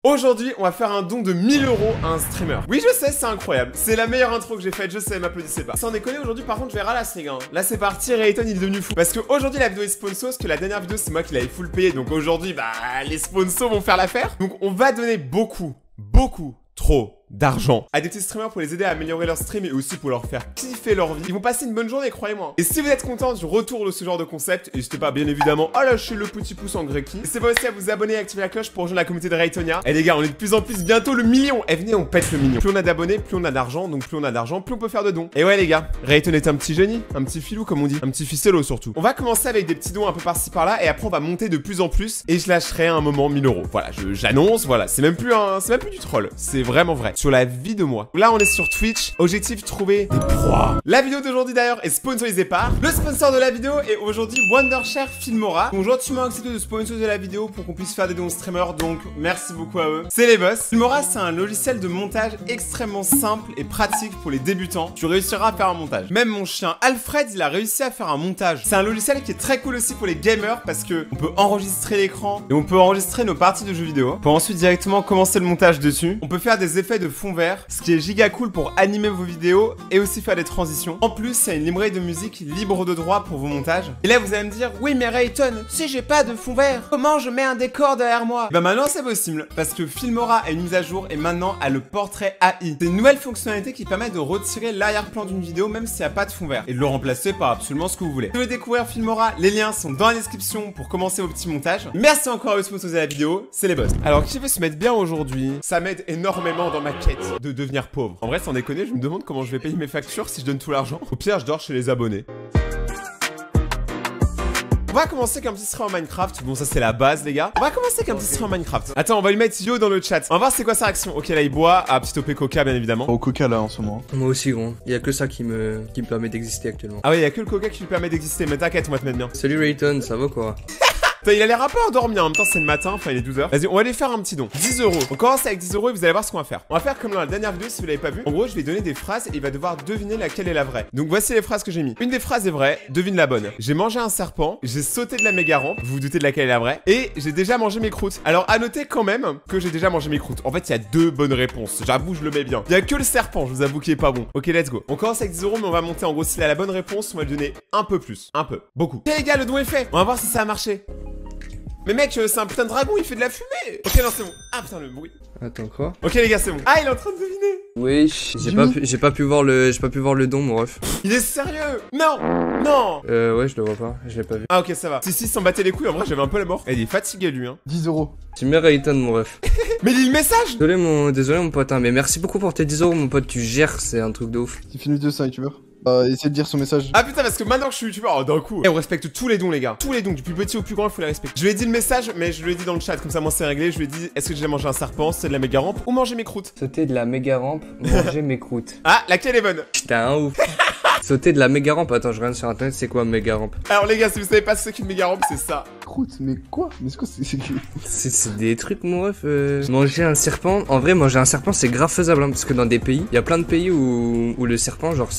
Aujourd'hui, on va faire un don de 1000 € à un streamer. Oui, je sais, c'est incroyable. C'est la meilleure intro que j'ai faite, je sais, m'applaudissez pas. Sans déconner, aujourd'hui, par contre, je vais ralasser, les gars. Là, c'est parti, Rayton, il est devenu fou. Parce qu'aujourd'hui, la vidéo est sponsor, parce que la dernière vidéo, c'est moi qui l'avais full payé. Donc aujourd'hui, bah, les sponsors vont faire l'affaire. Donc, on va donner beaucoup, trop d'argent à des petits streamers pour les aider à améliorer leur stream et aussi pour leur faire kiffer leur vie. Ils vont passer une bonne journée, croyez-moi. Et si vous êtes content du retour de ce genre de concept, n'hésitez pas bien évidemment à lâcher le petit pouce en gréquis. N'hésitez pas aussi à vous abonner et activer la cloche pour rejoindre la communauté de Raytonia. Et les gars, on est de plus en plus bientôt le million. Et venez, on pète le million. Plus on a d'abonnés, plus on a d'argent. Donc plus on a d'argent, plus on peut faire de dons. Et ouais les gars, Rayton est un petit génie, un petit filou comme on dit, un petit ficello surtout. On va commencer avec des petits dons un peu par-ci par-là et après on va monter de plus en plus et je lâcherai à un moment 1000 €. Voilà, j'annonce, voilà, c'est même plus du troll, c'est vraiment vrai. Sur la vie de moi. Là, on est sur Twitch. Objectif, trouver des proies. La vidéo d'aujourd'hui, d'ailleurs, est sponsorisée par... Le sponsor de la vidéo est aujourd'hui Wondershare Filmora. Ils ont gentiment accepté de sponsoriser la vidéo pour qu'on puisse faire des dons streamers. Donc, merci beaucoup à eux. C'est les boss. Filmora, c'est un logiciel de montage extrêmement simple et pratique pour les débutants. Tu réussiras à faire un montage. Même mon chien Alfred, il a réussi à faire un montage. C'est un logiciel qui est très cool aussi pour les gamers parce que on peut enregistrer l'écran et on peut enregistrer nos parties de jeux vidéo pour ensuite directement commencer le montage dessus. On peut faire des effets de fond vert, ce qui est giga cool pour animer vos vidéos et aussi faire des transitions. En plus, il y a une librairie de musique libre de droit pour vos montages. Et là, vous allez me dire, oui, mais Rayton, si j'ai pas de fond vert, comment je mets un décor derrière moi? Bah maintenant, c'est possible parce que Filmora a une mise à jour et maintenant a le portrait AI. C'est une nouvelle fonctionnalité qui permet de retirer l'arrière-plan d'une vidéo même s'il n'y a pas de fond vert et de le remplacer par absolument ce que vous voulez. Si vous voulez découvrir Filmora, les liens sont dans la description pour commencer vos petits montages. Merci encore à eux de sponsoriser la vidéo, c'est les boss. Alors, qui veut se mettre bien aujourd'hui? Ça m'aide énormément dans ma quête de devenir pauvre. En vrai, sans déconner, je me demande comment je vais payer mes factures si je donne tout l'argent. Au pire, je dors chez les abonnés. On va commencer avec un petit stream en Minecraft. Bon, ça c'est la base, les gars. On va commencer avec un petit stream en Minecraft. Attends, on va lui mettre Yo dans le chat. On va voir c'est quoi sa réaction. Ok, là il boit. Ah, petit OP Coca, bien évidemment. Au Coca là en ce moment. Moi aussi, gros. Il y a que ça qui me permet d'exister actuellement. Ah ouais, il y a que le Coca qui lui permet d'exister. Mais t'inquiète, on va te mettre bien. Salut Rayton, ça va quoi? Il a l'air un peu endormi, en même temps c'est le matin, enfin il est 12h. Vas-y, on va aller faire un petit don. 10 €. On commence avec 10 € et vous allez voir ce qu'on va faire. On va faire comme dans la dernière vidéo si vous l'avez pas vu. En gros, je vais donner des phrases et il va devoir deviner laquelle est la vraie. Donc voici les phrases que j'ai mis. Une des phrases est vraie, devine la bonne. J'ai mangé un serpent, j'ai sauté de la méga rampe, vous vous doutez de laquelle est la vraie, et j'ai déjà mangé mes croûtes. Alors à noter quand même que j'ai déjà mangé mes croûtes. En fait, il y a deux bonnes réponses. J'avoue, je le mets bien. Il y a que le serpent, je vous avoue qu'il est pas bon. Ok, let's go. On commence avec 10 € mais on va monter en gros s'il a la bonne réponse, on va lui donner un peu plus. Un peu. Beaucoup. Ok les gars, le don est fait. On va voir si ça a marché. Mais mec, c'est un putain de dragon, il fait de la fumée. Ok, non, c'est bon. Ah putain, le bruit. Attends, quoi? Ok les gars, c'est bon. Ah, il est en train de deviner. Oui, j'ai pas pu voir le don, mon ref. Il est sérieux? Non. Non. Ouais, je le vois pas, je l'ai pas vu. Ah ok, ça va. Si, s'en battait les couilles, en vrai, j'avais un peu la mort. Il est fatigué, lui, hein. 10 €. Tu mets Rayton, mon ref. Mais lis le message. Désolé mon pote, hein, mais merci beaucoup pour tes 10 € mon pote, tu gères, c'est un truc de ouf. Tu finis de ça, youtubeur. Essaye de dire son message. Ah putain, parce que maintenant que je suis youtubeur, oh, d'un coup. Et on respecte tous les dons, les gars. Tous les dons, du plus petit au plus grand, il faut les respecter. Je lui ai dit le message, mais je lui ai dit dans le chat, comme ça, moi, c'est réglé. Je lui ai dit, est-ce que j'ai déjà mangé un serpent, c'est de la méga rampe, ou manger mes croûtes? Sauter de la méga rampe, manger mes croûtes. Ah, laquelle est bonne? J'étais un ouf. Sauter de la méga rampe, attends, je regarde sur internet, c'est quoi méga rampe? Alors, les gars, si vous savez pas ce qu'est une méga rampe, c'est ça. Croûte, mais quoi? Mais c'est quoi? C'est des trucs, mon ref. Manger un serpent, en vrai, manger un serpent, c'est grave faisable, hein, parce que dans des pays, il y a plein de pays où le serpent, genre,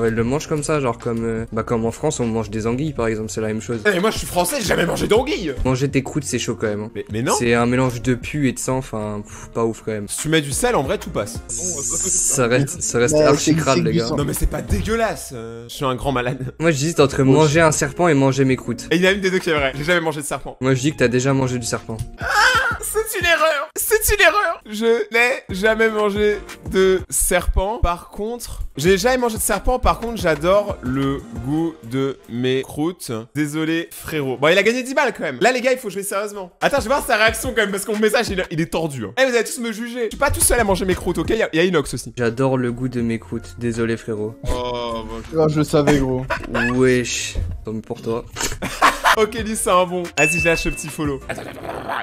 ils le mangent comme ça, genre, comme en France, on mange des anguilles, par exemple, c'est la même chose. Et moi, je suis français, j'ai jamais mangé d'anguilles. Manger tes croûtes, c'est chaud quand même. Hein. Mais non. C'est un mélange de pu et de sang, enfin, pas ouf quand même. Si tu mets du sel, en vrai, tout passe. Ça reste archi crade, les gars. Non, mais c'est pas dégueulasse. Je suis un grand malade. Moi, j'hésite entre manger un serpent et manger mes croûtes. Et il y a une des deux qui est vraie. J'ai jamais mangé de serpent. Moi, je dis que t'as déjà mangé du serpent. C'est une erreur. C'est une erreur. Je n'ai jamais mangé de serpent. Par contre, j'ai jamais mangé de serpent. Par contre, j'adore le goût de mes croûtes. Désolé, frérot. Bon, il a gagné 10 balles quand même. Là, les gars, il faut jouer sérieusement. Attends, je vais voir sa réaction quand même parce que mon message, il est tordu. Hein. Eh, vous allez tous me juger. Je suis pas tout seul à manger mes croûtes, ok? Il y a Inox aussi. J'adore le goût de mes croûtes. Désolé, frérot. Oh, bah... je le savais, gros. Wesh. Tant mieux pour toi. Ok, Lys, c'est un bon. Vas-y, je lâche le petit follow. Attends,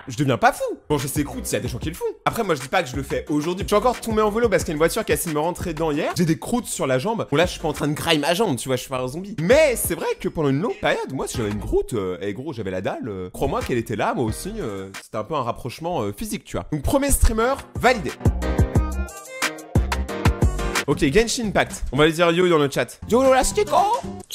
je deviens pas fou. Bon, je sais croûtes, s'il y a des gens qui le font. Après, moi, je dis pas que je le fais aujourd'hui. Je suis encore tombé en vélo parce qu'il y a une voiture qui a essayé de me rentrer dedans hier. J'ai des croûtes sur la jambe. Bon, là, je suis pas en train de grailler ma jambe, tu vois, je suis pas un zombie. Mais c'est vrai que pendant une longue période, moi, si j'avais une croûte, et gros, j'avais la dalle. Crois-moi qu'elle était là, moi aussi. C'était un peu un rapprochement physique, tu vois. Donc, premier streamer, validé. Ok, Genshin Impact. On va lui dire yo dans le chat. Yo, Lastico.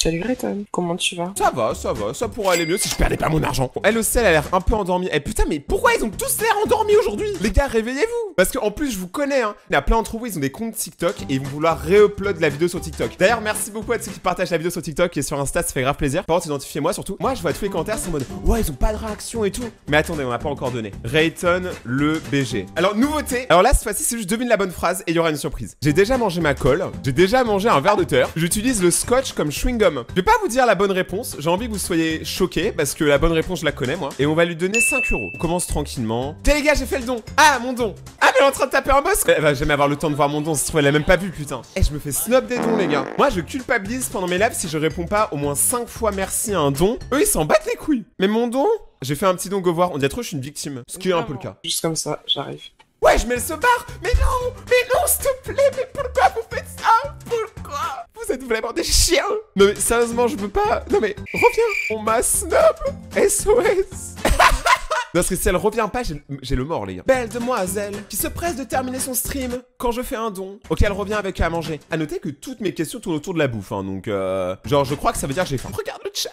Salut Grayton, comment tu vas? Ça pourrait aller mieux si je perdais pas mon argent. Bon, elle aussi, elle a l'air un peu endormie. Eh putain, mais pourquoi ils ont tous l'air endormis aujourd'hui? Les gars, réveillez-vous! Parce qu'en plus, je vous connais, hein. Il y a plein d'entre vous, ils ont des comptes TikTok et ils vont vouloir réupload la vidéo sur TikTok. D'ailleurs, merci beaucoup à ceux qui partagent la vidéo sur TikTok et sur Insta, ça fait grave plaisir. Par contre, identifiez-moi surtout. Moi, je vois tous les commentaires, c'est en mode ouais, ils ont pas de réaction et tout. Mais attendez, on n'a pas encore donné. Rayton le BG. Alors, nouveauté. Alors là, cette fois-ci, c'est juste devine la bonne phrase et il y aura une surprise. J'ai déjà mangé ma colle. J'ai déjà mangé un verre de terre. J'utilise le scotch comme chewing-gum. Je vais pas vous dire la bonne réponse. J'ai envie que vous soyez choqués parce que la bonne réponse, je la connais moi. Et on va lui donner 5 €. On commence tranquillement. Tiens, les gars, j'ai fait le don. Ah, mon don. Ah, mais elle est en train de taper un boss. Elle va jamais avoir le temps de voir mon don. Ça se trouve, elle a même pas vu, putain. Eh, je me fais snob des dons, les gars. Moi, je culpabilise pendant mes lives si je réponds pas au moins 5 fois merci à un don. Eux, ils s'en battent les couilles. Mais mon don, j'ai fait un petit don Govoir. On dirait trop que je suis une victime. Ce qui est un peu le cas. Juste comme ça, j'arrive. Ouais, je mets le sebar. Mais non, s'il te plaît. Mais pourquoi vous faites ça? Pourquoi? Vous êtes vraiment des chiens. Non mais sérieusement, je peux pas. Non mais reviens. On m'a snob. SOS. Non, parce que si elle revient pas, j'ai le mort, les gars. Belle demoiselle qui se presse de terminer son stream quand je fais un don. Ok, elle revient avec à manger. À noter que toutes mes questions tournent autour de la bouffe, hein, donc genre, je crois que ça veut dire que j'ai faim. Regarde le chat.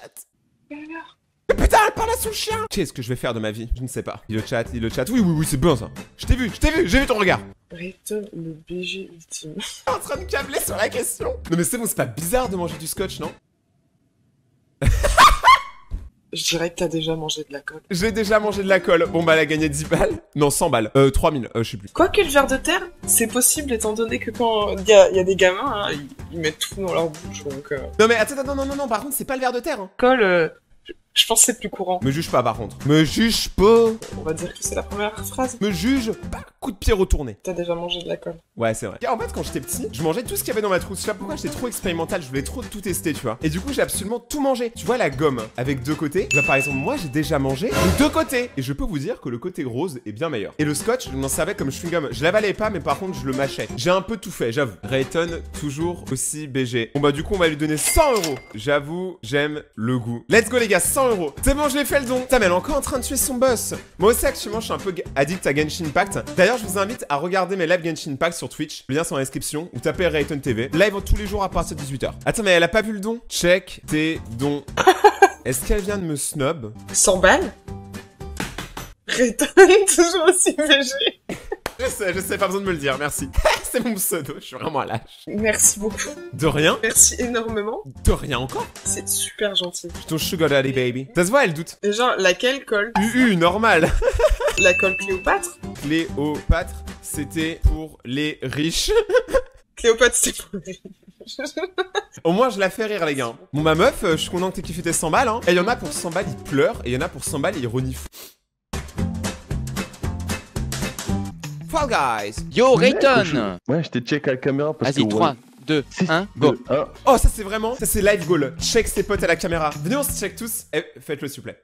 Mais putain, elle parle à son chien. Qu'est-ce que je vais faire de ma vie? Je ne sais pas. Il le chat. Oui, c'est bien ça. Je t'ai vu, j'ai vu ton regard. Rayton, le BG ultime. En train de câbler sur la question. Non mais c'est bon, c'est pas bizarre de manger du scotch, non? Je dirais que t'as déjà mangé de la colle. J'ai déjà mangé de la colle. Bon bah elle a gagné 10 balles. Non, 100 balles. 3000, je sais plus. Quoi que le verre de terre, c'est possible étant donné que quand il y a des gamins, hein, ils mettent tout dans leur bouche, donc... Non mais attends, non, par contre c'est pas le verre de terre. Hein. Colle, je pense que c'est plus courant. Me juge pas par contre. Me juge pas. On va dire que c'est la première phrase. Me juge pas. Coup de pied retourné. T'as déjà mangé de la colle. Ouais, c'est vrai. En fait, quand j'étais petit, je mangeais tout ce qu'il y avait dans ma trousse. Je sais pas pourquoi, j'étais trop expérimental, je voulais trop tout tester, tu vois. Et du coup, j'ai absolument tout mangé. Tu vois la gomme avec deux côtés? Bah, par exemple, moi, j'ai déjà mangé les deux côtés. Et je peux vous dire que le côté rose est bien meilleur. Et le scotch, je m'en servais comme chewing-gum. Je l'avalais pas, mais par contre, je le mâchais. J'ai un peu tout fait, j'avoue. Rayton, toujours aussi BG. Bon, bah, du coup, on va lui donner 100 €. J'avoue, j'aime le goût. Let's go, les gars, 100 €. C'est bon, je l'ai fait le don. Putain, mais elle est encore en train de tuer son boss. Moi aussi, actuellement, je suis un peu addict à Genshin Impact. D'ailleurs, je vous invite à regarder mes lives Genshin Impact sur Twitch. Le lien sont dans la description. Ou tapez Rayton TV. Live tous les jours à partir de 18 h. Attends, mais elle a pas vu le don? Check tes dons. Est-ce qu'elle vient de me snob? 100 balles? Rayton, toujours aussi BG. Je sais, pas besoin de me le dire, merci. C'est mon pseudo, je suis vraiment à lâche. Merci beaucoup. De rien? Merci énormément. De rien encore? C'est super gentil. Je suis ton sugar daddy baby. Ça se voit, elle doute. Et genre, laquelle colle? Normal. La colle Cléopâtre? Cléopâtre, c'était pour les riches. Cléopâtre, c'était pour les riches. Au moins, je la fais rire, les gars. Bon, ma meuf, je suis content que t'aies kiffé tes 100 balles, hein. Et il y en a pour 100 balles, ils pleurent. Et il y en a pour 100 balles, ils reniflent. Fall Guys. Yo Rayton. Ouais, je t'ai check à la caméra parce que... Vas-y, 3, 2, 1, go. Oh, ça c'est live goal. Check ses potes à la caméra. Venez, on se check tous. Eh, faites-le s'il vous plaît.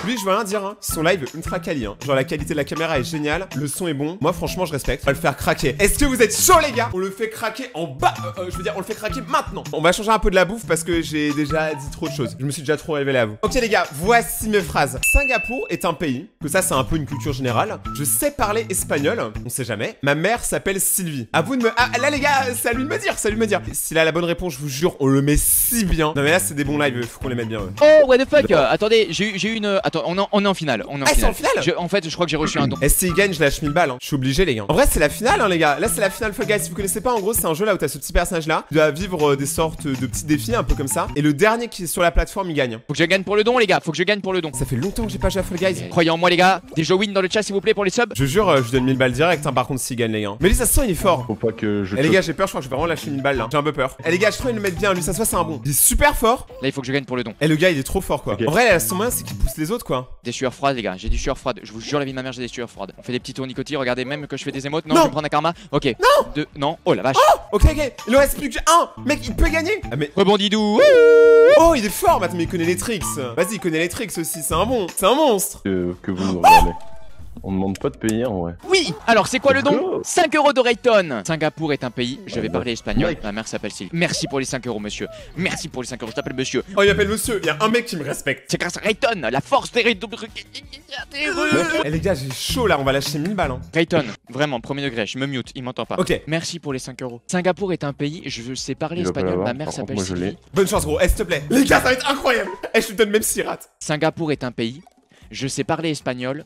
Lui, je veux rien dire, hein. Son live est ultra quali, hein. Genre la qualité de la caméra est géniale, le son est bon. Moi, franchement, je respecte. On va le faire craquer. Est-ce que vous êtes chaud, les gars? On le fait craquer en bas. Je veux dire, on le fait craquer maintenant. On va changer un peu de la bouffe parce que j'ai déjà dit trop de choses. Je me suis déjà trop révélé à vous. Ok, les gars, voici mes phrases. Singapour est un pays, que ça, c'est un peu une culture générale. Je sais parler espagnol, on sait jamais. Ma mère s'appelle Sylvie. À vous de me. Ah, là, les gars, c'est à lui de me dire, c'est à lui de me dire. S'il a la bonne réponse, je vous jure, on le met si bien. Non, mais là, c'est des bons lives, faut qu'on les mette bien. Oh, what the fuck. Attendez, j'ai eu une. Attends, on est en finale. On est en c'est en finale. finale. En fait, je crois que j'ai reçu un don. Et s'il gagne, je lâche 1000 balles. Hein. Je suis obligé, les gars. En vrai, c'est la finale, hein, les gars. Là, c'est la finale Fall Guys. Si vous connaissez pas, en gros, c'est un jeu là où t'as ce petit personnage là. Tu dois vivre des sortes de petits défis, un peu comme ça. Et le dernier qui est sur la plateforme, il gagne. Faut que je gagne pour le don, les gars. Faut que je gagne pour le don. Ça fait longtemps que j'ai pas joué à Fall Guys. Croyez en moi, les gars. Des jeux win dans le chat, s'il vous plaît, pour les subs. Je jure, je donne 1000 balles direct, hein, par contre, s'il gagne, les gars. Mais lui, ça se sent, il est fort. Faut pas que je... Eh les gars, j'ai peur, je crois que je vais vraiment lâcher 1000 balles là. J'ai un peu peur. Eh les gars, je crois qu'ils le mettent bien. Lui, ça se voit, c'est un bon. Il est super fort. Là, il faut que je gagne pour le don. Eh le gars, il est trop fort, quoi. Okay. En vrai, son moyen, c'est qu'il pousse les autres, quoi. Des sueurs froides, les gars. J'ai des sueurs froides. Je vous jure, la vie de ma mère, j'ai des sueurs froides. On fait des petits tournicotis. Regardez, même que je fais des émotes. Non, Non. je vais me prendre un karma. Ok. Non. 2, non. Oh la vache. Ok, il en reste plus qu'un. Mec, il peut gagner. Ah, mais. Rebondidou. Oh, il est fort, mais attends, mais il connaît les tricks. Vas-y, il connaît les tricks aussi. C'est un bon. C'est un monstre. Que vous nous regardez. On demande pas de payer en vrai. Oui. Alors c'est quoi le don? Go. 5 euros de Rayton. Singapour est un pays, je vais Bah, parler espagnol. mec. Ma mère s'appelle Sylvie. Merci pour les 5 euros, monsieur. Merci pour les 5 euros, je t'appelle monsieur. Oh, il m'appelle monsieur, il y a un mec qui me respecte. C'est grâce à Rayton, la force des Rayton. Eh les gars, j'ai chaud là, on va lâcher 1000 balles. Hein. Rayton, vraiment, premier degré, je me mute, il m'entend pas. Ok, Merci pour les 5 euros. Singapour est un pays, je sais parler Il va pas espagnol, l'avoir, ma mère par contre, s'appelle moi, je Sylvie. l'ai. bonne chance gros, s'il te plaît. Les gars, ça va être incroyable. Je te donne même 6 rats. Singapour est un pays, je sais parler espagnol,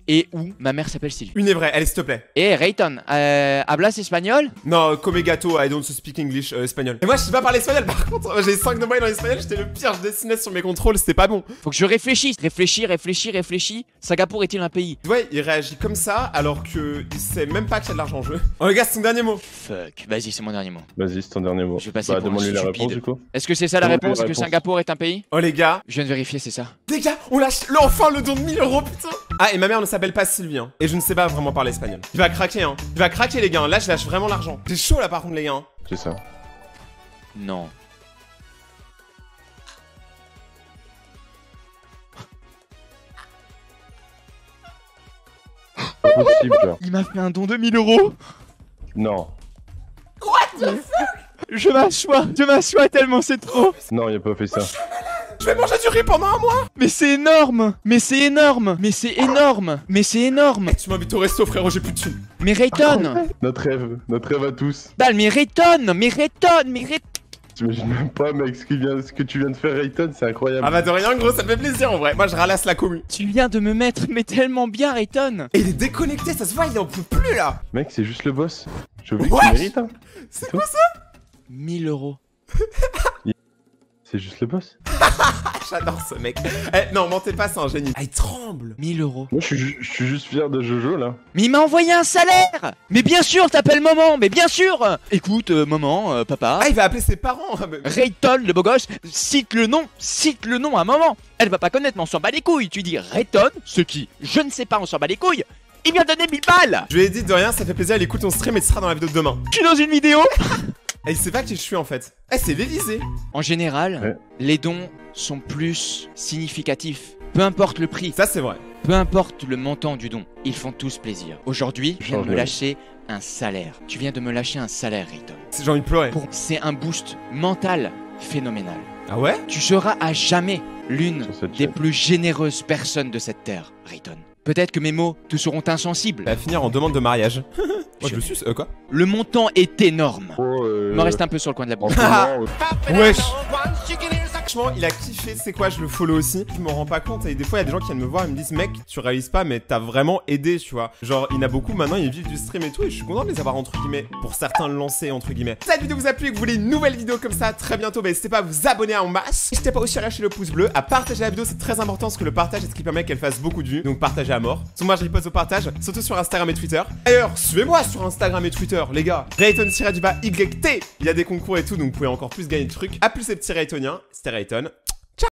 et où ma mère s'appelle Sylvie. Une est vraie, allez s'il te plaît. Et Rayton, hablas espagnol? Non, come gato, I don't speak English, espagnol. Et moi, je sais pas parler espagnol par contre. J'ai 5 de moyenne dans l'espagnol, j'étais le pire, je dessinais sur mes contrôles, c'était pas bon. Faut que je réfléchisse, réfléchis. Singapour est-il un pays? Ouais, il réagit comme ça alors que il sait même pas qu'il y a de l'argent en jeu. Oh les gars, c'est ton dernier mot. Fuck, vas-y, c'est mon dernier mot. Vas-y, c'est ton dernier mot. Je vais passer Bah, pour un demande-lui la stupide. réponse du coup. Est-ce que c'est ça la Demande-lui réponse, la que réponse. Singapour est un pays? Oh les gars, Je viens de vérifier, c'est ça. on lâche enfin le don de 1000 euros, putain. Ah, et ma mère ne s'appelle pas Sylvie, hein. Et je ne sais pas vraiment parler espagnol. Il va craquer, hein. Il va craquer, les gars. Là, je lâche vraiment l'argent. J'ai chaud là, par contre, les gars. Hein. C'est ça. Non. Pas possible, genre. Il m'a fait un don de 1000 euros. Non. Je m'assois tellement c'est trop. Non, il a pas fait ça. Je vais manger du riz pendant un mois. Mais c'est énorme. Mais c'est énorme. Tu m'invites au resto, frérot, j'ai plus de thunes. Mais Rayton. Notre rêve à tous. Dalle, mais Rayton. T'imagines même pas, mec, ce que tu viens de faire, Rayton, c'est incroyable. Ah bah de rien, gros, ça me fait plaisir en vrai. Moi, je ralasse la commu. Tu viens de me mettre mais tellement bien, Rayton. Et il est déconnecté, ça se voit, il en peut plus là. Mec, c'est juste le boss. Je veux que Wesh. tu mérites, hein. C'est quoi ça? 1000 euros. C'est juste le boss. J'adore ce mec. Eh, non, mentez pas, c'est un génie. Ah, il tremble. 1000 euros. Moi, je suis juste fier de Jojo, là. Mais il m'a envoyé un salaire. Mais bien sûr, t'appelles maman. Mais bien sûr. Écoute, maman, papa. Ah, il va appeler ses parents. Rayton, le beau gosse, cite le nom à maman. Elle va pas connaître, mais on s'en bat les couilles. Tu dis Rayton, ce qui, je ne sais pas, on s'en bat les couilles. Il vient donner 1000 balles. Je lui ai dit de rien, ça fait plaisir, il écoute ton stream et tu seras dans la vidéo de demain. Je suis dans une vidéo. Et il sait pas qui je suis en fait. Eh, c'est l'Elysée. En général, Ouais. les dons sont plus significatifs. Peu importe le prix, Ça, c'est vrai. peu importe le montant du don, ils font tous plaisir. Aujourd'hui, je viens de Change me de- lâcher un salaire. Tu viens de me lâcher un salaire, Rayton. J'ai envie de pleurer. C'est un boost mental phénoménal. Ah ouais? Tu seras à jamais l'une Sur cette des chaîne. plus généreuses personnes de cette terre, Rayton. Peut-être que mes mots te seront insensibles. Ça va finir en demande de mariage. Oh, je le suce, quoi? Le montant est énorme. Oh, Il me reste un peu sur le coin de la en bouche. ce moment, Wesh. Franchement, il a kiffé, c'est quoi, je le follow aussi. Je m'en rends pas compte, et des fois, il y a des gens qui viennent me voir et me disent, mec, tu réalises pas, mais t'as vraiment aidé, tu vois. Genre, il y en a beaucoup maintenant, ils vivent du stream et tout, et je suis content de les avoir, entre guillemets, pour certains lancés, entre guillemets. Si cette vidéo vous a plu et que vous voulez une nouvelle vidéo comme ça, très bientôt, bah, n'hésitez pas à vous abonner en masse. N'hésitez pas aussi à lâcher le pouce bleu, à partager la vidéo, c'est très important, parce que le partage est ce qui permet qu'elle fasse beaucoup de vues, donc partagez à mort. Sur moi, je riposte au partage, surtout sur Instagram et Twitter. D'ailleurs, suivez-moi sur Instagram et Twitter, les gars. Rayton-YT, il y a des concours et tout, donc vous pouvez encore plus gagner de trucs. A plus ces petits Raytoniens, c'était Rayton.